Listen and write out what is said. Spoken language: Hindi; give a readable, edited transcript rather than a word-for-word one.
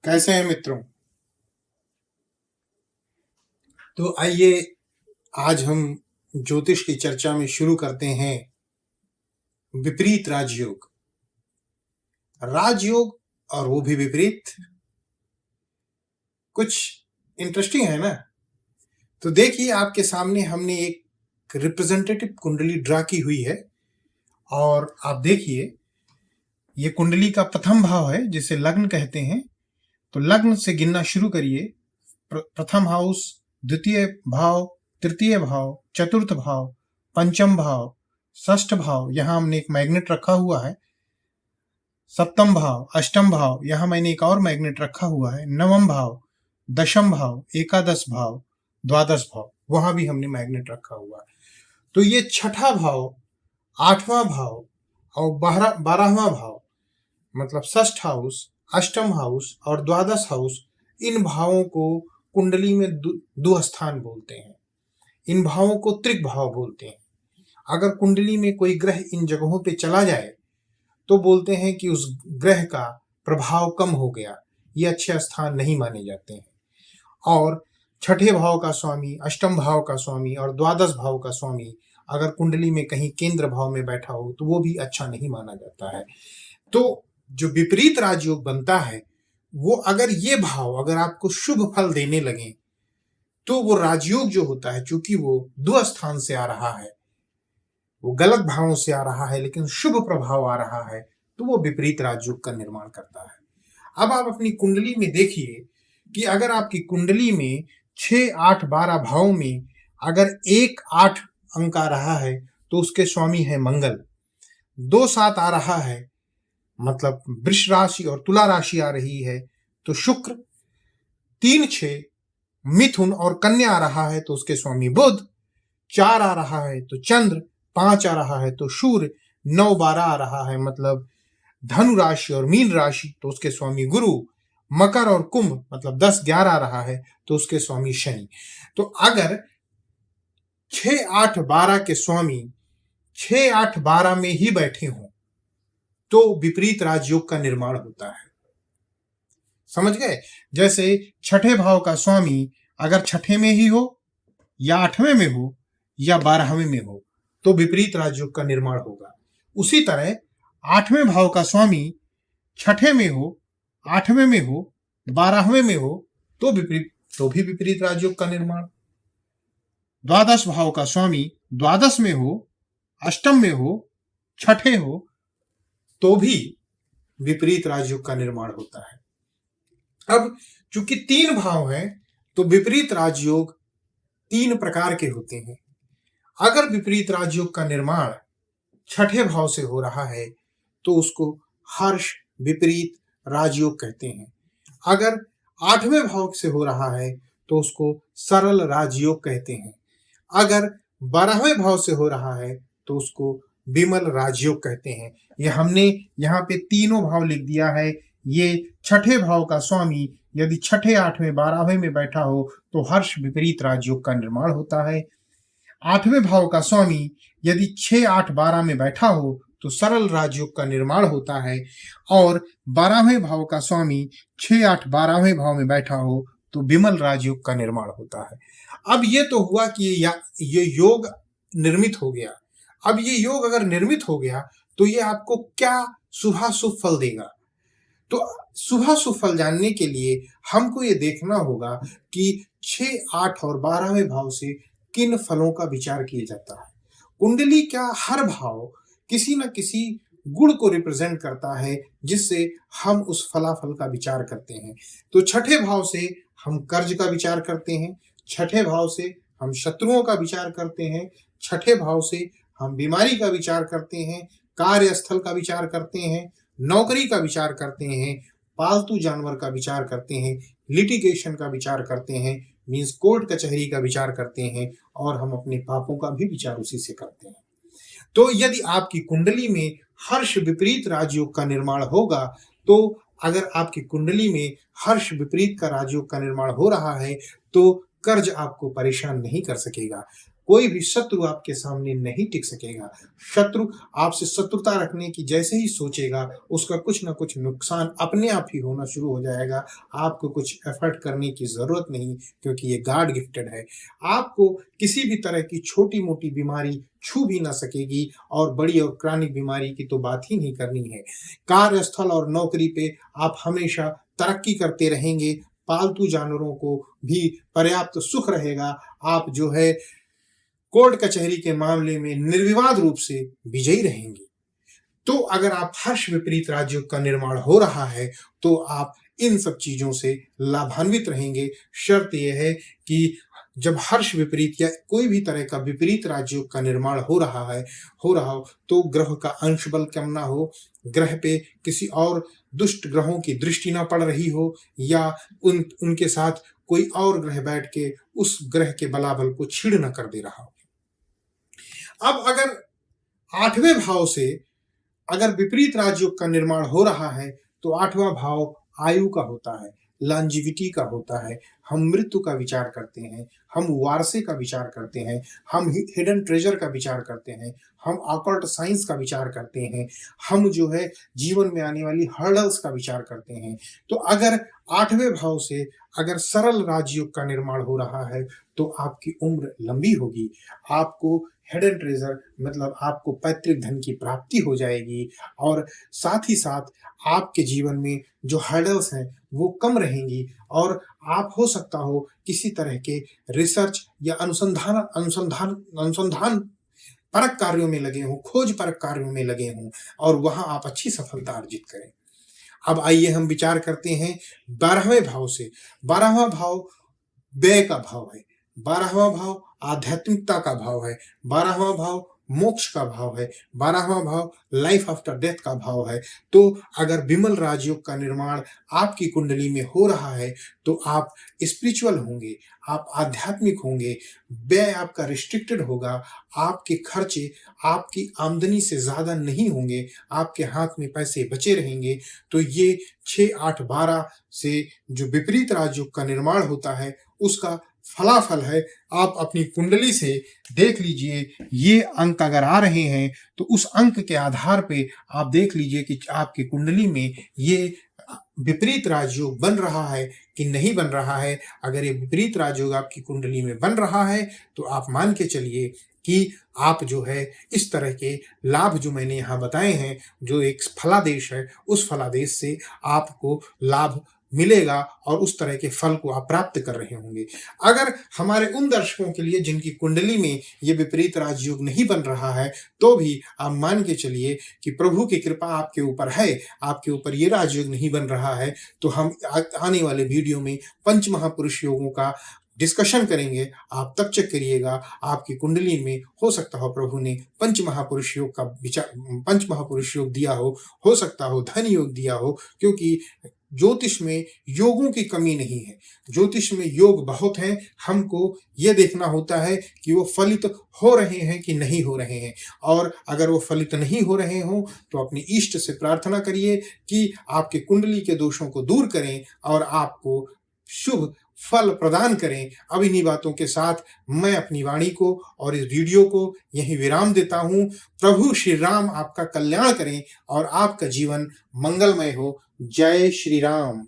कैसे हैं मित्रों। तो आइए आज हम ज्योतिष की चर्चा में शुरू करते हैं विपरीत राजयोग। राजयोग और वो भी विपरीत, कुछ इंटरेस्टिंग है ना। तो देखिए, आपके सामने हमने एक रिप्रेजेंटेटिव कुंडली ड्रा की हुई है और आप देखिए ये कुंडली का प्रथम भाव है जिसे लग्न कहते हैं। तो लग्न से गिनना शुरू करिए। प्रथम हाउस, द्वितीय भाव, तृतीय भाव, चतुर्थ भाव, पंचम भाव, षष्ठ भाव, यहां हमने एक मैग्नेट रखा हुआ है। सप्तम भाव, अष्टम भाव, यहां मैंने एक और मैग्नेट रखा हुआ है। नवम भाव, दशम भाव, एकादश भाव, द्वादश भाव, वहां भी हमने मैग्नेट रखा हुआ है। तो ये छठा भाव, आठवां भाव और 12वां भाव, मतलब षष्ठ हाउस, अष्टम हाउस और द्वादश हाउस, इन भावों को कुंडली में दुस्थान बोलते हैं। इन भावों को त्रिक भाव बोलते हैं। अगर कुंडली में कोई ग्रह इन जगहों पे चला जाए तो बोलते हैं कि उस ग्रह का प्रभाव कम हो गया, ये अच्छे स्थान नहीं माने जाते हैं। और छठे भाव का स्वामी, अष्टम भाव का स्वामी और द्वादश भाव का स्वामी अगर कुंडली में कहीं केंद्र भाव में बैठा हो तो वो भी अच्छा नहीं माना जाता है। तो जो विपरीत राजयोग बनता है वो अगर ये भाव अगर आपको शुभ फल देने लगे तो वो राजयोग जो होता है, चूंकि वो दुस्थान से आ रहा है, वो गलत भावों से आ रहा है लेकिन शुभ प्रभाव आ रहा है, तो वो विपरीत राजयोग का निर्माण करता है। अब आप अपनी कुंडली में देखिए कि अगर आपकी कुंडली में 6, 8, 12 भाव में अगर 1, 8 अंक आ रहा है तो उसके स्वामी है मंगल। 2, 7 आ रहा है, मतलब वृष राशि और तुला राशि आ रही है तो शुक्र। 3, 6 मिथुन और कन्या आ रहा है तो उसके स्वामी बुध। 4 आ रहा है तो चंद्र। 5 आ रहा है तो सूर्य। 9, 12 आ रहा है मतलब धनु राशि और मीन राशि तो उसके स्वामी गुरु। मकर और कुंभ मतलब 10, 11 आ रहा है तो उसके स्वामी शनि। तो अगर 6, 8, 12 के स्वामी 6, 8, 12 में ही बैठे हों तो विपरीत राजयोग का निर्माण होता है। समझ गए? जैसे छठे भाव का स्वामी अगर छठे में ही हो या 8वें में हो या 12वें में हो तो विपरीत राजयोग का निर्माण होगा। उसी तरह 8वें भाव का स्वामी छठे में हो, 8वें में हो, 12वें में हो तो भी विपरीत राजयोग का निर्माण। द्वादश भाव का स्वामी द्वादश में हो, अष्टम में हो, छठे हो तो भी विपरीत राजयोग का निर्माण होता है। अब चूंकि 3 भाव हैं तो विपरीत राजयोग 3 प्रकार के होते हैं। अगर विपरीत राजयोग का निर्माण छठे भाव से हो रहा है तो उसको हर्ष विपरीत राजयोग कहते हैं। अगर 8वें भाव से हो रहा है तो उसको सरल राजयोग कहते हैं। अगर 12वें भाव से हो रहा है तो उसको विमल राजयोग कहते हैं। ये हमने यहाँ पे तीनों भाव लिख दिया है। ये छठे भाव का स्वामी यदि छठे, 8वें, 12वें में बैठा हो तो हर्ष विपरीत राजयोग का निर्माण होता है। 8वें भाव का स्वामी यदि 6, 8, 12 में बैठा हो तो सरल राजयोग का निर्माण होता है। और 12वें भाव का स्वामी 6, 8, 12वें भाव में बैठा हो तो विमल राजयोग का निर्माण होता है। अब ये तो हुआ कि ये योग निर्मित हो गया। अब ये योग अगर निर्मित हो गया तो ये आपको क्या शुभाशुभ फल देगा। तो शुभाशुभ फल जानने के लिए हमको ये देखना होगा कि 6, 8 और 12वें भाव से किन फलों का विचार किया जाता है। कुंडली का हर भाव किसी न किसी गुण को रिप्रेजेंट करता है जिससे हम उस फलाफल का विचार करते हैं। तो छठे भाव से हम कर्ज का विचार करते हैं, छठे भाव से हम शत्रुओं का विचार करते हैं, छठे भाव से हम बीमारी का विचार करते हैं, कार्यस्थल का विचार करते हैं, नौकरी का विचार करते हैं, पालतू जानवर का विचार करते हैं, लिटिगेशन का विचार करते हैं, मीन्स कोर्ट कचहरी का विचार करते हैं और हम अपने पापों का भी विचार उसी से करते हैं। तो यदि आपकी कुंडली में हर्ष विपरीत राजयोग का निर्माण होगा तो अगर आपकी कुंडली में हर्ष विपरीत का राजयोग का निर्माण हो रहा है तो कर्ज आपको परेशान नहीं कर सकेगा। कोई भी शत्रु आपके सामने नहीं टिक सकेगा। शत्रु आपसे शत्रुता रखने की जैसे ही सोचेगा, उसका कुछ ना कुछ नुकसान अपने आप ही होना शुरू हो जाएगा। आपको कुछ एफर्ट करने की ज़रूरत नहीं, क्योंकि ये गॉड गिफ्टेड है। आपको किसी भी तरह की छोटी-मोटी बीमारी छू भी ना सकेगी, और बड़ी और क्रॉनिक बीमारी की तो बात ही नहीं करनी है। कार्यस्थल और नौकरी पे आप हमेशा तरक्की करते रहेंगे, पालतू जानवरों को भी पर्याप्त सुख रहेगा। आप जो है कोर्ट कचहरी के मामले में निर्विवाद रूप से विजयी रहेंगे। तो अगर आप हर्ष विपरीत राजयोग का निर्माण हो रहा है, तो आप इन सब चीजों से लाभान्वित रहेंगे। शर्त यह है कि जब हर्ष विपरीत या कोई भी तरह का विपरीत राजयोग का निर्माण हो रहा हो, तो ग्रह का अंश बल कम ना हो, ग्रह पे किसी और दुष्ट ग्रहों की दृष्टि ना पड़ रही हो, या उनके साथ कोई और ग्रह बैठ के उस ग्रह के बलाबल को छीड़ न कर दे रहा हो। अब अगर 8वें भाव से अगर विपरीत राजयोग का निर्माण हो रहा है, तो 8वां भाव आयु का होता है, लॉन्जिविटी का होता है। हम मृत्यु का विचार करते हैं, हम वारसे का विचार करते हैं, हम हिडन ट्रेजर का विचार करते हैं, हम ऑकल्ट साइंस का विचार करते हैं, हम जो है जीवन में आने वाली हर्डल्स का विचार करते हैं। तो अगर 8वें भाव से अगर सरल राजयोग का निर्माण हो रहा है, तो आपकी उम्र लंबी होगी, आपको हिडन ट्रेजर मतलब आपको पैतृक धन की प्राप्ति हो जाएगी, और साथ ही साथ आपके जीवन में जो हर्डल्स हैं वो कम रहेंगी, और आप हो सकता हो किसी तरह के रिसर्च या अनुसंधान परक कार्यों में लगे हों, खोज परक कार्यों में लगे हों, और वहां आप अच्छी सफलता अर्जित करें। अब आइए हम विचार करते हैं 12वें भाव से। 12वां भाव व्यय का भाव है, 12वां भाव आध्यात्मिकता का भाव है, 12वां भाव मोक्ष का भाव है, 12वां भाव लाइफ आफ्टर डेथ का भाव है। तो अगर विमल राजयोग का निर्माण आपकी कुंडली में हो रहा है, तो आप स्पिरिचुअल होंगे, आप आध्यात्मिक होंगे, व्यय आपका रिस्ट्रिक्टेड होगा, आपके खर्चे आपकी आमदनी से ज्यादा नहीं होंगे, आपके हाथ में पैसे बचे रहेंगे। तो ये 6, 8, 12 से जो विपरीत राजयोग का निर्माण होता है, उसका फलाफल है। आप अपनी कुंडली से देख लीजिए, ये अंक अगर आ रहे हैं, तो उस अंक के आधार पे आप देख लीजिए कि आपकी कुंडली में ये विपरीत राजयोग बन रहा है कि नहीं बन रहा है। अगर ये विपरीत राजयोग आपकी कुंडली में बन रहा है, तो आप मान के चलिए कि आप जो है इस तरह के लाभ जो मैंने यहाँ बताए हैं, जो एक फलादेश है, उस फलादेश से आपको लाभ मिलेगा, और उस तरह के फल को आप प्राप्त कर रहे होंगे। अगर हमारे उन दर्शकों के लिए जिनकी कुंडली में ये विपरीत राजयोग नहीं बन रहा है, तो भी आप मान के चलिए कि प्रभु की कृपा आपके ऊपर है, आपके ऊपर ये राजयोग नहीं बन रहा है, तो हम आने वाले वीडियो में पंच महापुरुष योगों का डिस्कशन करेंगे। आप तब चेक करिएगा, आपकी कुंडली में हो सकता हो प्रभु ने पंच महापुरुष योग का विचार, पंच महापुरुष योग दिया हो सकता हो धन योग दिया हो, क्योंकि ज्योतिष में योगों की कमी नहीं है, ज्योतिष में योग बहुत हैं। हमको ये देखना होता है कि वो फलित हो रहे हैं कि नहीं हो रहे हैं, और अगर वो फलित नहीं हो रहे हों, तो अपनी इष्ट से प्रार्थना करिए कि आपके कुंडली के दोषों को दूर करें और आपको शुभ फल प्रदान करें। अब इन्हीं बातों के साथ मैं अपनी वाणी को और इस वीडियो को यहीं विराम देता हूं। प्रभु श्री राम आपका कल्याण करें और आपका जीवन मंगलमय हो। जय श्री राम।